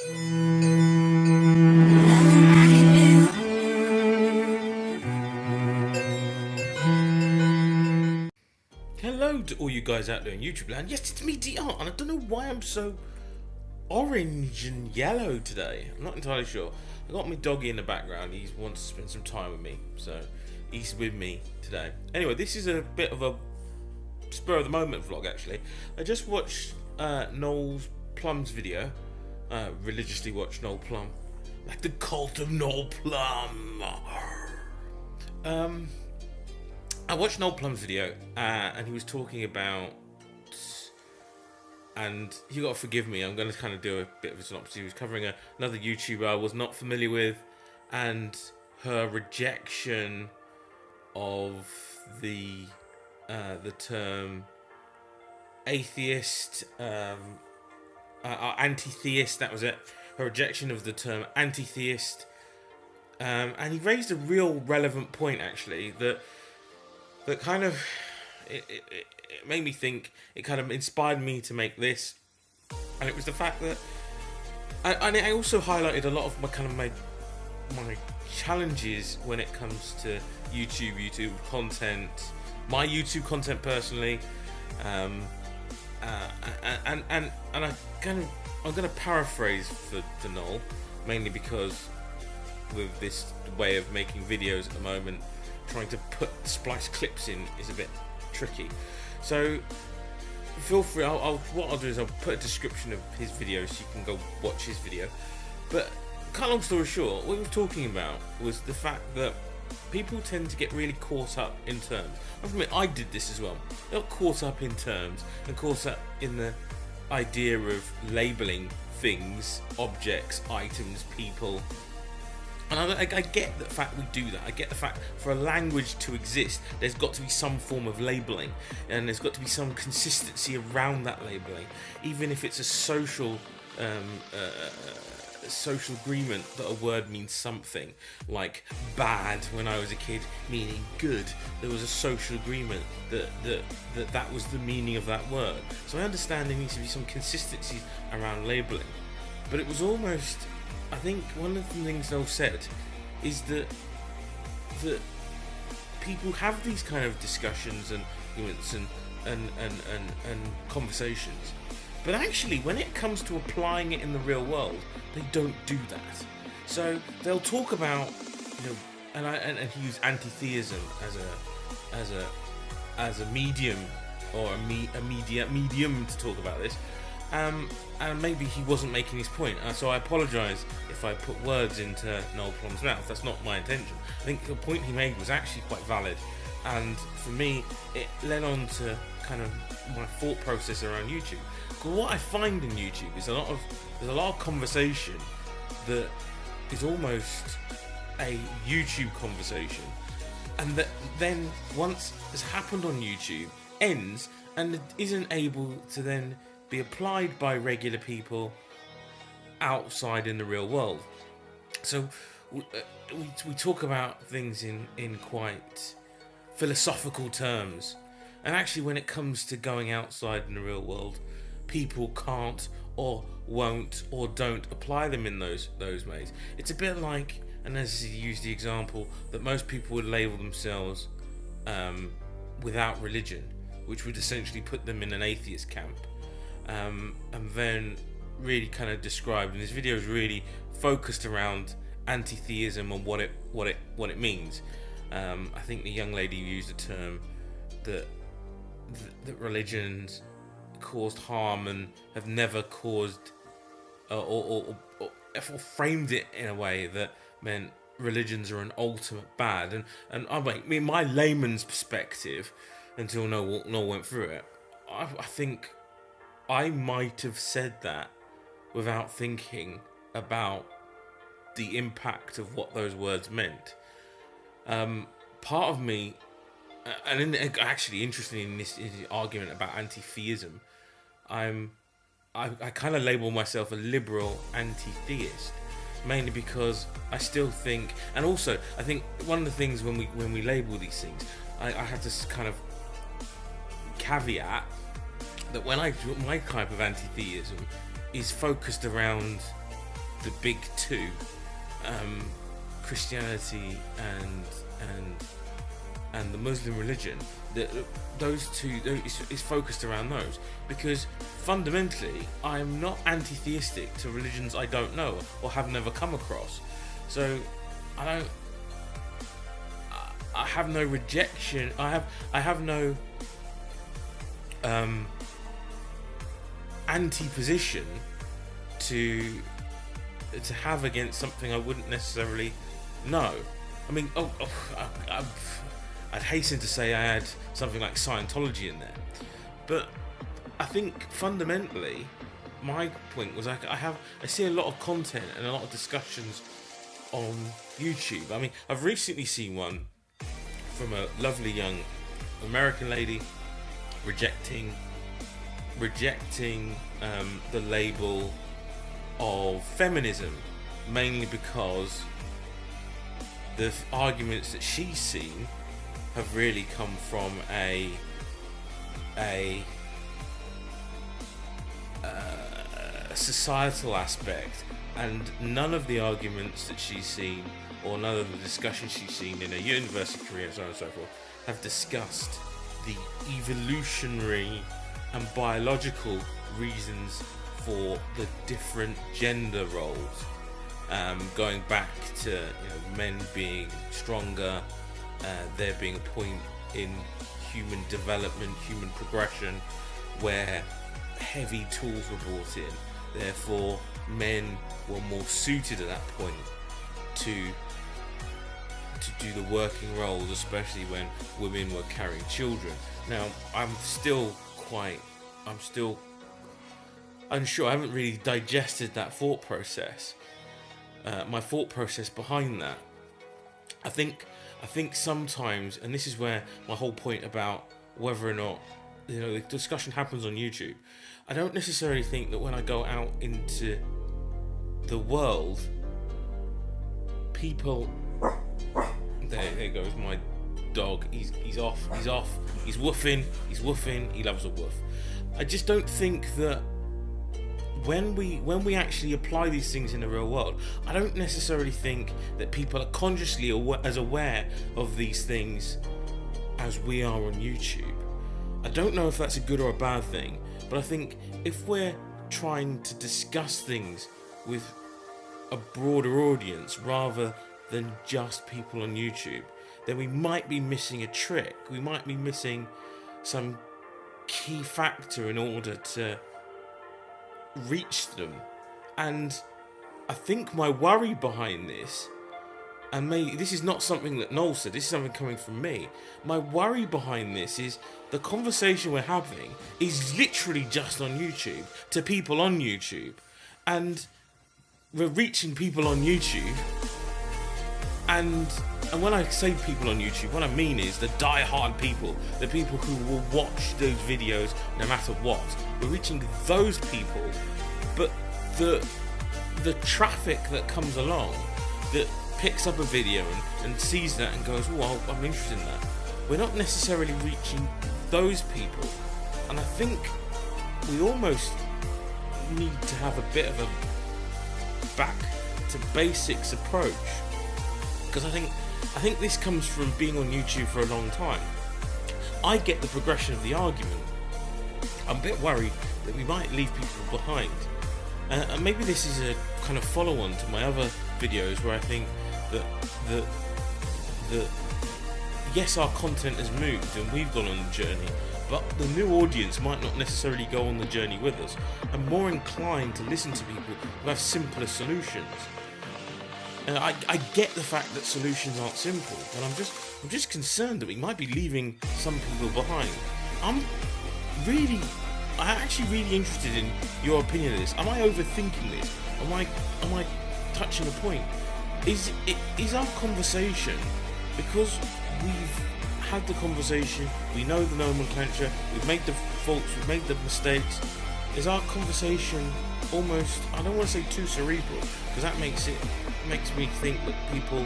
Hello to all you guys out there in YouTube land. Yes, it's me, DR, and I don't know why I'm so orange and yellow today. I'm not entirely sure. I got my doggy in the background. He wants to spend some time with me, so he's with me today. Anyway, this is a bit of a spur of the moment vlog, actually. I just watched Noel Plum's video. Religiously watched Noel Plum, like the cult of Noel Plum. I watched Noel Plum's video, and he was talking about, and you gotta forgive me, I'm gonna kind of do a bit of a synopsis. He was covering another YouTuber I was not familiar with, and her rejection of the term atheist, anti-theist. That was it. Her rejection of the term anti-theist, and he raised a real relevant point, actually, that kind of it made me think. It kind of inspired me to make this, and it was the fact that I also highlighted a lot of my challenges when it comes to YouTube content, my YouTube content personally, and I'm gonna paraphrase for Noel, mainly because with this way of making videos at the moment, trying to splice clips in is a bit tricky. So feel free. What I'll do is I'll put a description of his video so you can go watch his video. But cut long story short, what we were talking about was the fact that people tend to get really caught up in terms. I did this as well. They got caught up in terms and caught up in the idea of labeling things, objects, items, people. And I get the fact we do that. I get the fact for a language to exist, there's got to be some form of labeling, and there's got to be some consistency around that labeling, even if it's a social agreement that a word means something. Like bad when I was a kid meaning good. There was a social agreement that was the meaning of that word. So I understand there needs to be some consistency around labeling, but it was almost, I think one of the things Noel said is that people have these kind of discussions and arguments and conversations, but actually when it comes to applying it in the real world, they don't do that. So they'll talk about, and he used anti-theism as a medium or a medium to talk about this. And maybe he wasn't making his point, so I apologise if I put words into Noel Plum's mouth. That's not my intention. I think the point he made was actually quite valid, and for me it led on to kind of my thought process around YouTube. Because what I find in YouTube is there's a lot of conversation that is almost a YouTube conversation, and that then once it's happened on YouTube ends and it isn't able to then be applied by regular people outside in the real world. So we talk about things in quite philosophical terms, and actually when it comes to going outside in the real world, people can't or won't or don't apply them in those ways. It's a bit like, and as he used the example, that most people would label themselves without religion, which would essentially put them in an atheist camp. And then really kind of described, and his video is really focused around anti-theism and what it means. I think the young lady used a term that religions caused harm and have never caused, or framed it in a way that meant religions are an ultimate bad. And I mean, my layman's perspective, until Noel went through it, I think I might have said that without thinking about the impact of what those words meant. Part of me, and actually interestingly in this argument about anti-theism, I kind of label myself a liberal anti-theist, mainly because I still think, and also I think one of the things when we label these things, I have this kind of caveat that when my type of anti-theism is focused around the big two, Christianity and the Muslim religion, those two is focused around those, because fundamentally I'm not anti-theistic to religions I don't know or have never come across. So I have no rejection. I have no anti-position to have against something I wouldn't necessarily know. I mean, I'd hasten to say I had something like Scientology in there, but I think fundamentally my point was I see a lot of content and a lot of discussions on YouTube. I mean, I've recently seen one from a lovely young American lady rejecting the label of feminism, mainly because the arguments that she's seen have really come from a societal aspect, and none of the arguments that she's seen, or none of the discussions she's seen in her university career and so on and so forth, have discussed the evolutionary and biological reasons for the different gender roles, going back to men being stronger, there being a point in human development, human progression, where heavy tools were brought in. Therefore, men were more suited at that point to do the working roles, especially when women were carrying children. Now, I'm still unsure. I haven't really digested that thought process. My thought process behind that. I think sometimes, and this is where my whole point about whether or not the discussion happens on YouTube. I don't necessarily think that when I go out into the world, people. There goes my dog. He's off. He's woofing. He loves a woof. I just don't think that when we actually apply these things in the real world, I don't necessarily think that people are consciously as aware of these things as we are on YouTube. I don't know if that's a good or a bad thing, but I think if we're trying to discuss things with a broader audience rather than just people on YouTube, then we might be missing a trick. We might be missing some key factor in order to reach them. And I think my worry behind this, and maybe this is not something that Noel said, this is something coming from me. My worry behind this is the conversation we're having is literally just on YouTube, to people on YouTube. And we're reaching people on YouTube. And when I say people on YouTube, what I mean is the die-hard people, the people who will watch those videos no matter what. We're reaching those people, but the traffic that comes along, that picks up a video and sees that and goes, oh, I'm interested in that, we're not necessarily reaching those people. And I think we almost need to have a bit of a back to basics approach, because I think this comes from being on YouTube for a long time. I get the progression of the argument. I'm a bit worried that we might leave people behind. And maybe this is a kind of follow-on to my other videos where I think that yes, our content has moved and we've gone on the journey, but the new audience might not necessarily go on the journey with us. I'm more inclined to listen to people who have simpler solutions. And I get the fact that solutions aren't simple, but I'm just concerned that we might be leaving some people behind. I'm actually really interested in your opinion of this. Am I overthinking this? Am I touching a point? Is our conversation, because we've had the conversation, we know the nomenclature, we've made the faults, we've made the mistakes, is our conversation almost, I don't want to say too cerebral, because that makes me think that people,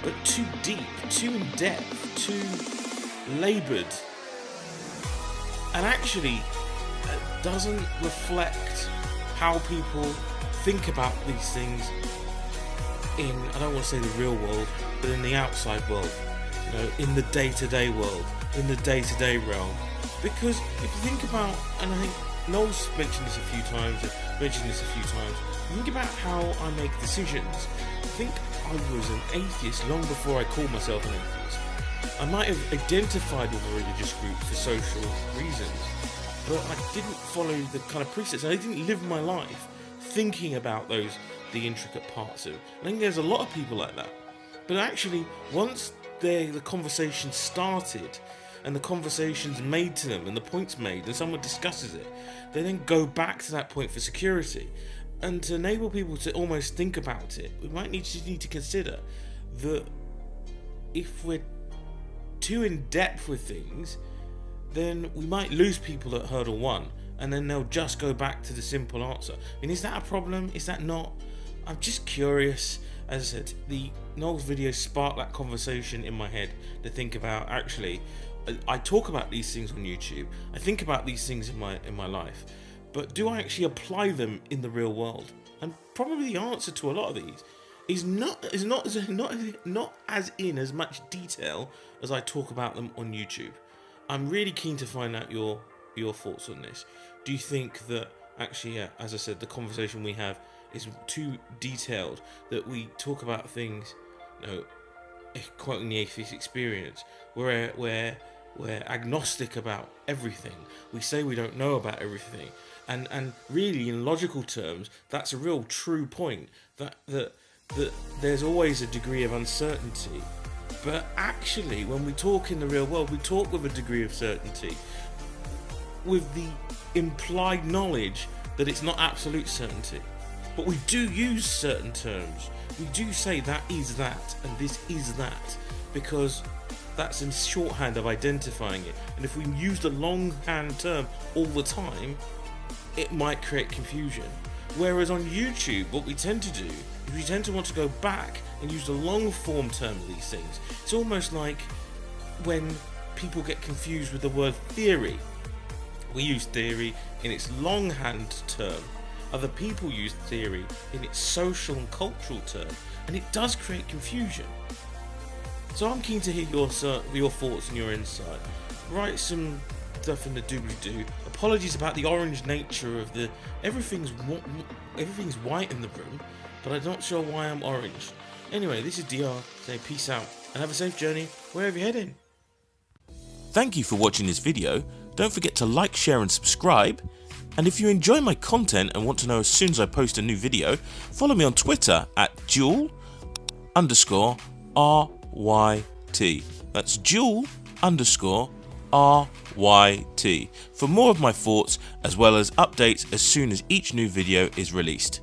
but too deep, too in depth, too laboured, and actually doesn't reflect how people think about these things in, I don't want to say the real world, but in the outside world, you know, in the day-to-day world, in the day-to-day realm. Because if you think about, and I think Noel's mentioned this a few times, think about how I make decisions. I think I was an atheist long before I called myself an atheist. I might have identified with a religious group for social reasons, but I didn't follow the kind of precepts. I didn't live my life thinking about the intricate parts of it. I think there's a lot of people like that. But actually, once the conversation started, and the conversation's made to them, and the point's made, and someone discusses it, they then go back to that point for security. And to enable people to almost think about it, we might need to consider that if we're too in depth with things, then we might lose people at hurdle 1, and then they'll just go back to the simple answer. I mean, is that a problem? Is that not? I'm just curious. As I said, the Noel's video sparked that conversation in my head to think about. Actually, I talk about these things on YouTube. I think about these things in my life, but do I actually apply them in the real world? And probably the answer to a lot of these is not as in as much detail as I talk about them on YouTube. I'm really keen to find out your thoughts on this. Do you think that actually, yeah, as I said, the conversation we have is too detailed, that we talk about things, you know, quoting the atheist experience, where we're agnostic about everything. We say we don't know about everything, and really, in logical terms, that's a real true point. That there's always a degree of uncertainty, but actually, when we talk in the real world, we talk with a degree of certainty, with the implied knowledge that it's not absolute certainty. But we do use certain terms. We do say that is that and this is that, because that's in shorthand of identifying it. And if we use the longhand term all the time, it might create confusion. Whereas on YouTube, what we tend to do is we tend to want to go back and use the long form term of these things. It's almost like when people get confused with the word theory. We use theory in its longhand term. Other people use theory in its social and cultural term, and it does create confusion. So I'm keen to hear your thoughts and your insight. Write some stuff in the doobly-doo. Apologies about the orange nature of the everything's white in the room, but I'm not sure why I'm orange. Anyway, this is DR. Say peace out and have a safe journey wherever you're heading. Thank you for watching this video. Don't forget to like, share and subscribe. And if you enjoy my content and want to know as soon as I post a new video, follow me on Twitter at Duel_RYT. That's Duel_RYT for more of my thoughts, as well as updates as soon as each new video is released.